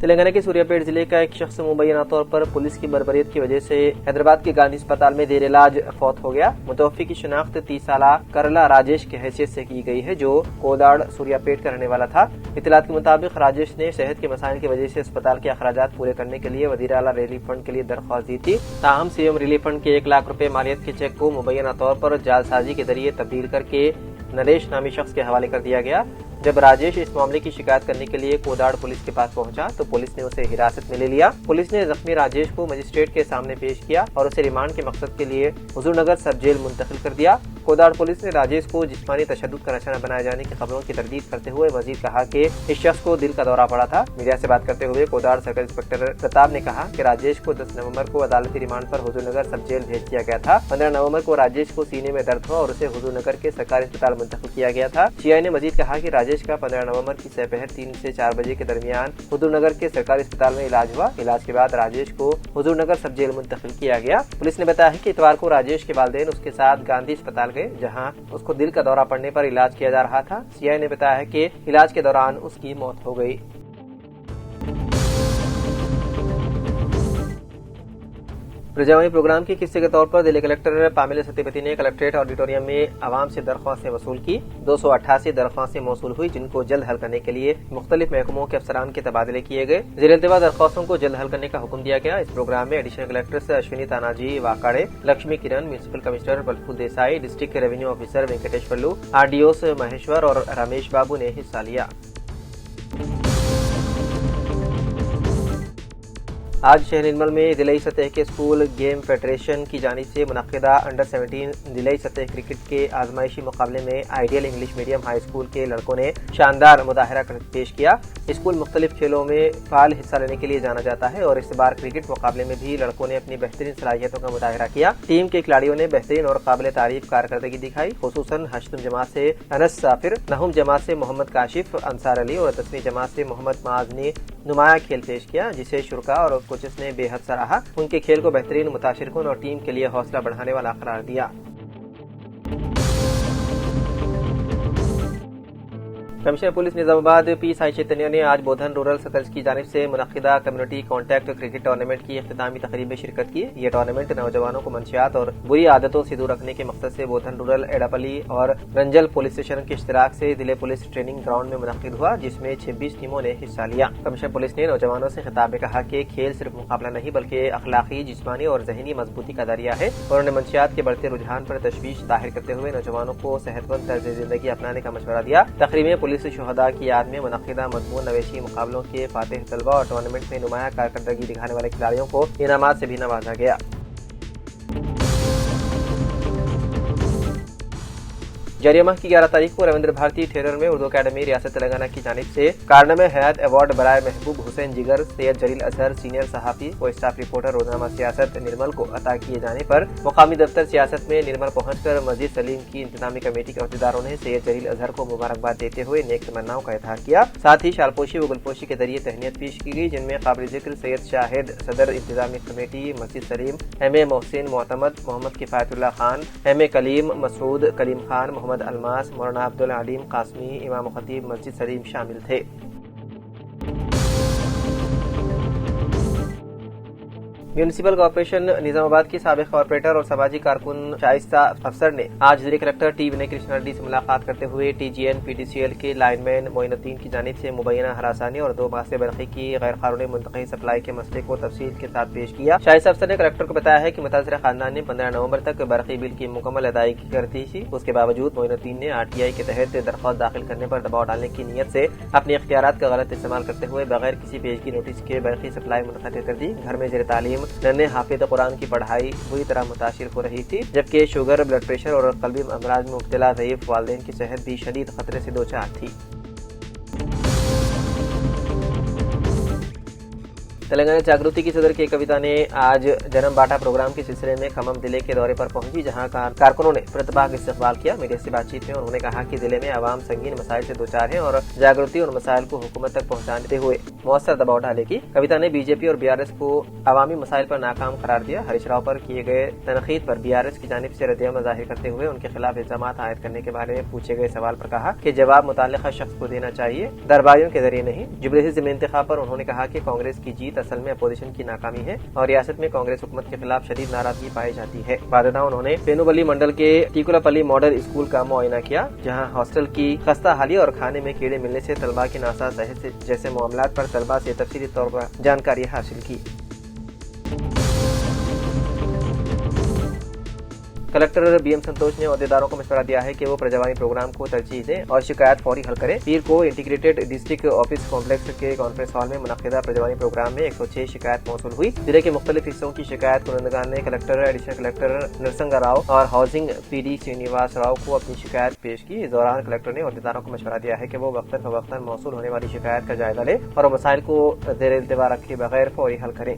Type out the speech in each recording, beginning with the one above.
تلنگانہ کے سوریاپیٹ ضلع کا ایک شخص مبینہ طور پر پولیس کی بربریت کی وجہ سے حیدرآباد کے گاندھی اسپتال میں زیر علاج فوت ہو گیا۔ متوفی کی شناخت 30 سالہ کرلا راجیش کی حیثیت سے کی گئی ہے، جو کوداڑ سوریاپیٹ کا رہنے والا تھا۔ اطلاعات کے مطابق راجیش نے صحت کے مسائل کی وجہ سے اسپتال کے اخراجات پورے کرنے کے لیے وزیر اعلیٰ ریلیف فنڈ کے لیے درخواست دی تھی، تاہم سی ایم ریلیف فنڈ کے 1 لاکھ روپے مالیت کے چیک کو مبینہ طور پر جعل سازی کے ذریعے تبدیل کر کے نریش نامی شخص کے حوالے کر دیا گیا۔ جب راجیش اس معاملے کی شکایت کرنے کے لیے کوداڑ پولیس کے پاس پہنچا تو پولیس نے اسے حراست میں لے لیا۔ پولیس نے زخمی راجیش کو مجسٹریٹ کے سامنے پیش کیا اور اسے ریمانڈ کے مقصد کے لیے حضور نگر سب جیل منتقل کر دیا۔ کوداڑ پولیس نے راجیش کو جسمانی تشدد کا نشانہ بنائے جانے کی خبروں کی تردید کرتے ہوئے مزید کہا کہ اس شخص کو دل کا دورہ پڑا تھا۔ میڈیا سے بات کرتے ہوئے کوداڑ سرکل انسپکٹر پرتاپ نے کہا کہ راجیش کو 10 نومبر کو عدالتی ریمانڈ پر حضور نگر سب جیل بھیج دیا گیا تھا۔ 15 نومبر کو راجیش کو سینے میں درد ہوا اور اسے حضور نگر کے سرکاری اسپتال منتقل کیا گیا تھا۔ سی آئی نے مزید کہا کہ راجیش کا 15 نومبر کی سپہر 3 سے 4 بجے کے درمیان حضور نگر کے سرکاری اسپتال میں علاج ہوا۔ علاج کے بعد راجیش کو حضور نگر سب جیل منتقل کیا گیا۔ پولیس نے بتایا کہ اتوار کو راجیش کے والدین اس کے ساتھ گاندھی اسپتال گئے، جہاں اس کو دل کا دورہ پڑنے پر علاج کیا جا رہا تھا۔ سی آئی نے بتایا کہ علاج کے دوران اس کی موت ہو گئی۔ رجاوی پروگرام کے حصے کے طور پر ضلع کلکٹر پامل ستیپتی نے کلکٹریٹ آڈیٹوریم میں عوام سے درخواستیں وصول کی۔ 288 درخواستیں موصول ہوئی، جن کو جلد حل کرنے کے لیے مختلف محکموں کے افسران کے تبادلے کیے گئے۔ زیر التوا درخواستوں کو جلد حل کرنے کا حکم دیا گیا۔ اس پروگرام میں additional collectors Ashwini Tanaji Wakade, Lakshmi Kiran, municipal commissioner Praful Desai, district revenue officer Venkateswarlu, R D Os Maheshwar اور رمیش بابو نے حصہ لیا۔ آج شہر نرمل میں ضلعی سطح کے اسکول گیم فیڈریشن کی جانب سے منعقدہ انڈر 17 ضلعی سطح کرکٹ کے آزمائشی مقابلے میں ideal English medium high school کے لڑکوں نے شاندار مظاہرہ پیش کیا۔ اسکول مختلف کھیلوں میں فعال حصہ لینے کے لیے جانا جاتا ہے اور اس بار کرکٹ مقابلے میں بھی لڑکوں نے اپنی بہترین صلاحیتوں کا مظاہرہ کیا۔ ٹیم کے کھلاڑیوں نے بہترین اور قابل تعریف کارکردگی دکھائی، خصوصاً 8ویں جماعت سے انس سافر، 9ویں جماعت سے محمد کاشف انصار علی اور 10ویں جماعت سے محمد معاذ نے نمایاں کھیل پیش کیا، جسے شرکاء اور کوچز نے بے حد سراہا۔ ان کے کھیل کو بہترین، متاثر کن اور ٹیم کے لیے حوصلہ بڑھانے والا قرار دیا۔ کمشنر پولیس نظام آباد پی سائی چیتنیہ نے آج بودھن رورل سرکلز کی جانب سے منعقدہ کمیونٹی کانٹیکٹ کرکٹ ٹورنامنٹ کی اختتامی تقریب میں شرکت کی۔ یہ ٹورنامنٹ نوجوانوں کو منشیات اور بری عادتوں سے دور رکھنے کے مقصد سے بودھن رورل، ایڈاپلی اور رنجل پولیس اسٹیشن کے اشتراک سے ضلع پولیس ٹریننگ گراؤنڈ میں منعقد ہوا، جس میں 26 ٹیموں نے حصہ لیا۔ کمشنر پولیس نے نوجوانوں سے خطاب میں کہا کہ کھیل صرف مقابلہ نہیں بلکہ اخلاقی، جسمانی اور ذہنی مضبوطی کا ذریعہ ہے۔ انہوں نے منشیات کے بڑھتے رجحان پر تشویش ظاہر کرتے ہوئے نوجوانوں کو صحت مند طرز زندگی اپنانے کا مشورہ دیا۔ تقریب میں پولیس شہداء کی یاد میں منعقدہ مضمون نویسی مقابلوں کے فاتح طلبہ اور ٹورنامنٹ میں نمایاں کارکردگی دکھانے والے کھلاڑیوں کو انعامات سے بھی نوازا گیا۔ جاریہ ماہ کی 11 تاریخ کو رویندر بھارتی تھیٹر میں اردو اکیڈمی ریاست تلنگانہ کی جانب سے کارنامہ حیات ایوارڈ برائے محبوب حسین جگر سید جلیل اظہر سینئر صحافی و اسٹاف رپورٹر روزنامہ سیاست نرمل کو عطا کیے جانے پر مقامی دفتر سیاست میں نرمل پہنچ کر مسجد سلیم کی انتظامی کمیٹی کے عہدیداروں نے سید جلیل اظہر کو مبارکباد دیتے ہوئے نیک تمناؤں کا اظہار کیا۔ ساتھ ہی شالپوشی و گلپوشی کے ذریعے تہنیت پیش کی گئی، جن میں قابل ذکر سید شاہد صدر انتظامی کمیٹی مسجد سلیم، ایم اے محسن معتمد، محمد کفایت اللہ خان، ایم اے کلیم مسعود کلیم خان، محمد الماس، مولانا عبدالعلیم قاسمی، امام خطیب مسجد سلیم شامل تھے۔ میونسپل کارپوریشن نظام آباد کی سابق کارپوریٹر اور سماجی کارکن شائستہ افسر نے آج ضلع کلکٹر ٹی ونے کرشنا ریڈی سے ملاقات کرتے ہوئے T G N P T C L کے لائن مین معین الدین کی جانب سے مبینہ ہراسانی اور 2 ماہ سے برقی کی غیر قانونی منتقلی سپلائی کے مسئلے کو تفصیل کے ساتھ پیش کیا۔ شائستہ افسر نے کلکٹر کو بتایا ہے کہ متاثرہ خاندان نے 15 نومبر تک برقی بل کی مکمل ادائیگی کر دی تھی، اس کے باوجود معین الدین نے آر ٹی آئی کے تحت درخواست داخل کرنے پر دباؤ ڈالنے کی نیت سے اپنے اختیارات کا غلط استعمال کرتے ہوئے بغیر کسی پیشگی نوٹس کے برقی سپلائی منقطع کر دی۔ گھر میں زیر تعلیم ننھے حافظ قرآن کی پڑھائی بری طرح متاثر ہو رہی تھی، جبکہ شوگر، بلڈ پریشر اور قلبی امراض میں مبتلا ضعیف والدین کی صحت بھی شدید خطرے سے دوچار تھی۔ تلنگانہ جاگرتی کی صدر کے کویتا نے آج جنم باٹا پروگرام کے سلسلے میں کھمم ضلع کے دورے پر پہنچی، جہاں کارکنوں نے پرتپاک استقبال کیا۔ میڈیا سے بات چیت میں انہوں نے کہا کہ ضلع میں عوام سنگین مسائل سے دوچار ہیں اور جاگرتی اور مسائل کو حکومت تک پہنچانے ہوئے مؤثر دباؤ ڈالے گی۔ کویتا نے بی جے پی اور بی آر ایس کو عوامی مسائل پر ناکام قرار دیا۔ ہریش راؤ پر کیے گئے تنقید پر بی آر ایس کی جانب سے ردعمل ظاہر کرتے ہوئے ان کے خلاف الزامات عائد کرنے کے بارے میں پوچھے گئے سوال پر کہا کہ جواب متعلقہ شخص کو دینا چاہیے، درباریوں کے ذریعے نہیں۔ جبریل ضمن انتخاب پر انہوں نے کہا کہ کانگریس کی جیت اصل میں اپوزیشن کی ناکامی ہے اور ریاست میں کانگریس حکومت کے خلاف شدید ناراضگی پائی جاتی ہے۔ بعد ازاں انہوں نے پینوبلی منڈل کے ٹیکولا پلی ماڈل اسکول کا معائنہ کیا، جہاں ہاسٹل کی خستہ حالی اور کھانے میں کیڑے ملنے سے طلباء کی ناساز صحت جیسے معاملات پر طلباء سے تفصیلی طور پر جانکاری حاصل کی۔ کلکٹر بی ایم سنتوش نے عہدیداروں کو مشورہ دیا ہے کہ وہ پرجوانی پروگرام کو ترجیح دیں اور شکایت فوری حل کریں۔ پیر کو انٹیگریٹڈ ڈسٹرکٹ آفس کمپلیکس کے کانفرنس ہال میں منعقدہ پرجوانی پروگرام میں 106 شکایت موصول ہوئی۔ ضلع کے مختلف حصوں کی شکایت کنندگان نے کلکٹر، ایڈیشنل کلکٹر نرسنگا راؤ اور housing P D Srinivas Rao کو اپنی شکایت پیش کی۔ اس دوران کلکٹر نے عہدیداروں کو مشورہ دیا ہے کہ وہ وقتاً فوقتاً موصول ہونے والی شکایت کا جائزہ لیں اور مسائل کو زیر التوا رکھے بغیر فوری حل کریں۔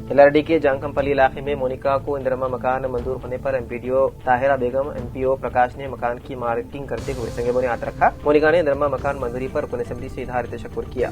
ایل آر ڈی کے جانکمپلی علاقے میں مونیکا کو اندرما مکان منظور ہونے پر M P D O Tahira Begum, M پی او پرکاش نے مکان کی مارکنگ کرتے ہوئے سنگ بنیاد رکھا۔ مونیکا نے اندرما مکان منظوری پر رکن اسمبلی سے اظہار تشکر کیا۔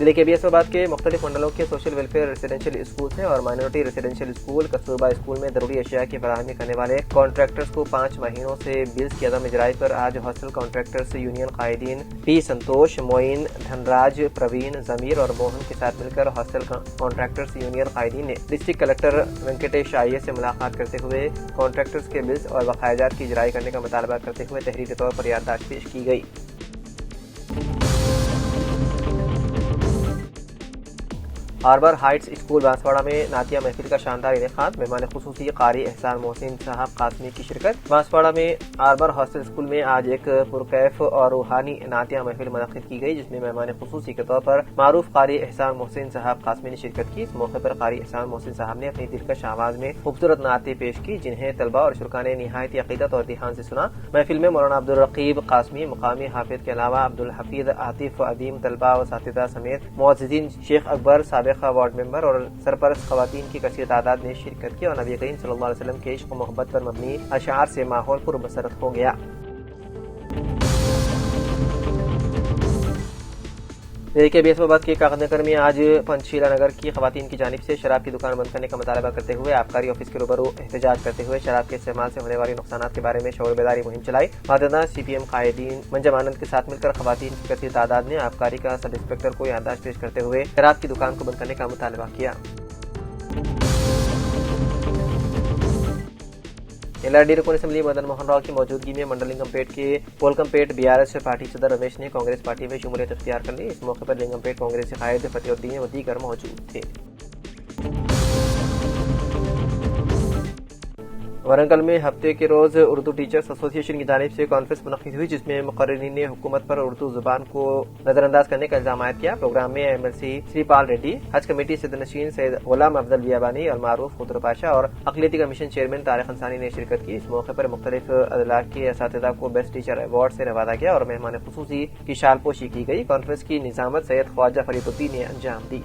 ضلع کے بیس آباد کے مختلف منڈلوں کے سوشل ویلفیئر ریزیڈینشیل اسکولز ہیں اور minority residential school Kasturba school میں ضروری اشیاء کی فراہمی کرنے والے کانٹریکٹرز کو 5 مہینوں سے بلز کی عدم اجرائی پر آج ہاسٹل کانٹریکٹرز یونین قائدین پی سنتوش، معین، دھن راج، پروین، ضمیر اور موہن کے ساتھ مل کر ہاسٹل کانٹریکٹرز یونین قائدین نے ڈسٹرکٹ کلکٹر وینکٹیش آئی اے سے ملاقات کرتے ہوئے کانٹریکٹرز کے بلز اور بقایا جات کی اجرائی کرنے کا مطالبہ کرتے ہوئے تحریری طور پر یادداشت پیش کی گئی۔ ہاربر ہائٹس اسکول بانسواڑہ میں نعتیہ محفل کا شاندار انعقاد، مہمان خصوصی قاری احسان محسن صاحب قاسمی کی شرکت۔ بانسواڑہ میں ہاربر ہاسٹل اسکول میں آج ایک پرکیف اور روحانی نعتیہ محفل منعقد کی گئی، جس میں مہمان خصوصی کے طور پر معروف قاری احسان محسن صاحب قاسمی نے شرکت کی۔ اس موقع پر قاری احسان محسن صاحب نے اپنی دلکش آواز میں خوبصورت نعتیں پیش کی، جنہیں طلباء اور شرکاء نے نہایت عقیدت اور دھیان سے سنا۔ محفل میں مولانا عبدالرقیب قاسمی مقامی حافظ کے علاوہ عبدالحفیظ عاطف عدیم طلباء و اساتذہ سمیت معززین شیخ اکبر سابقہ وارڈ ممبر اور سرپرست خواتین کی کثیر تعداد نے شرکت کی اور نبی کریم صلی اللہ علیہ وسلم کے عشق و محبت پر مبنی اشعار سے ماحول پر مسرت ہو گیا۔ ضلع کے بیس آباد کے کاغذ نگر میں آج پنچشیلا نگر کی خواتین کی جانب سے شراب کی دکان بند کرنے کا مطالبہ کرتے ہوئے آبکاری آفس کے روبرو احتجاج کرتے ہوئے شراب کے استعمال سے ہونے والی نقصانات کے بارے میں شعور بیداری مہم چلائی۔ بعد سی پی ایم قائدین منجم آنند کے ساتھ مل کر خواتین کی کثیر تعداد نے آبکاری کا سب انسپکٹر کو یادداشت پیش کرتے ہوئے شراب کی دکان کو بند کرنے کا مطالبہ کیا۔ ایل آر ڈی رکن اسمبلی مدن موہن راؤ کی موجودگی میں منڈل لنگمپیٹ کے پولکمپیٹ بی آر ایس پارٹی صدر رمیش نے کانگریس پارٹی میں شمولیت اختیار کر لی۔ اس موقع پر لنگمپیٹ کانگریسی قائد فتح الدین و دیگر موجود تھے۔ ورنگل میں ہفتے کے روز اردو ٹیچرز ایسوسی ایشن کی جانب سے کانفرنس منعقد ہوئی، جس میں مقررین نے حکومت پر اردو زبان کو نظر انداز کرنے کا الزام عائد کیا۔ پروگرام میں ایم ایل سی سری پال ریڈی، حج کمیٹی صدر نشین سید غلام افضل بیابانی اور معروف خضر پاشا اور اقلیتی کمیشن چیئرمین طارق انصاری نے شرکت کی۔ اس موقع پر مختلف اضلاع کے اساتذہ کو بیسٹ ٹیچر ایوارڈ سے نوازا گیا اور مہمان خصوصی کی شال پوشی کی گئی۔ کانفرنس کی نظامت سید خواجہ فرید الدین نے انجام دی۔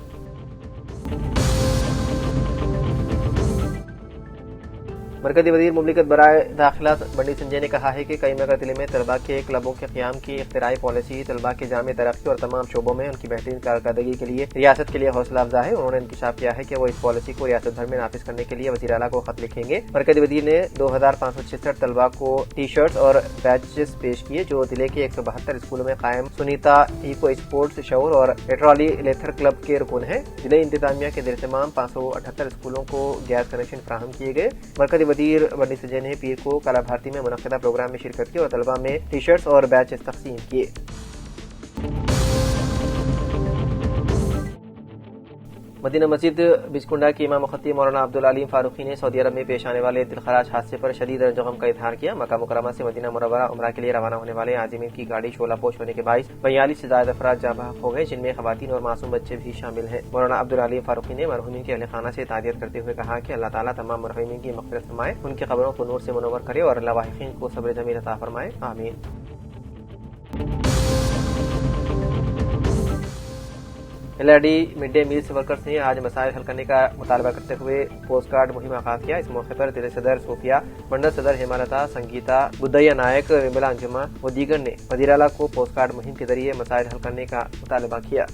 مرکزی وزیر مملکت برائے داخلہ بنڈی سنجے نے کہا ہے کہ کئی مگر ضلع میں طلباء کے کلبوں کے قیام کی اختراعی پالیسی طلباء کی جامع ترقی اور تمام شعبوں میں ان کی بہترین کارکردگی کے لیے ریاست کے لیے حوصلہ افزا ہے۔ انہوں نے انکشاف کیا ہے کہ وہ اس پالیسی کو ریاست بھر میں نافذ کرنے کے لیے وزیر اعلیٰ کو خط لکھیں گے۔ مرکزی وزیر نے 2566 طلباء کو ٹی شرٹس اور بیچز پیش کیے، جو ضلع کے 172 اسکولوں میں قائم سنیتا ایکو اسپورٹس شعور اور ایٹرالی لیتھر کلب کے رکن ہیں۔ ضلع انتظامیہ کے زیر اہتمام 578 اسکولوں کو گیس کنیکشن فراہم کیے گئے۔ مرکزی وزیر بنڈی سنجے نے پیر کو کالا بھارتی میں منعقدہ پروگرام میں شرکت کی اور طلباء میں ٹی شرٹس اور بیچز تقسیم کیے۔ مدینہ مسجد بچکنڈا کے امام خطیب مولانا عبدالعلیم فاروقی نے سعودی عرب میں پیش آنے والے دلخراش حادثے پر شدید رنج و غم کا اظہار کیا۔ مکہ مکرمہ سے مدینہ منورہ عمرہ کے لیے روانہ ہونے والے عازمین کی گاڑی شعلہ پوش ہونے کے باعث 42 سے زائد افراد جاں بحق ہو گئے، جن میں خواتین اور معصوم بچے بھی شامل ہیں۔ مولانا عبدالعلیم فاروقی نے مرحومین کے اہل خانہ سے تعزیت کرتے ہوئے کہا کہ اللہ تعالیٰ تمام مرحومین کی مغفرت فرمائے، ان کی قبروں کو نور سے منور کرے اور لواحقین کو صبر جمیل عطا فرمائے، آمین۔ L R D mid day meal workers نے آج مسائل حل کرنے کا مطالبہ کرتے ہوئے پوسٹ کارڈ مہم آغاز کیا۔ اس موقع پر ضلع صدر صوفیہ، منڈل صدر ہیمالتا، سنگیتا، بدھیا نائک، وملا انجمہ و دیگر نے وزیر اعلیٰ کو پوسٹ کارڈ مہم کے ذریعے مسائل حل کرنے کا مطالبہ کیا۔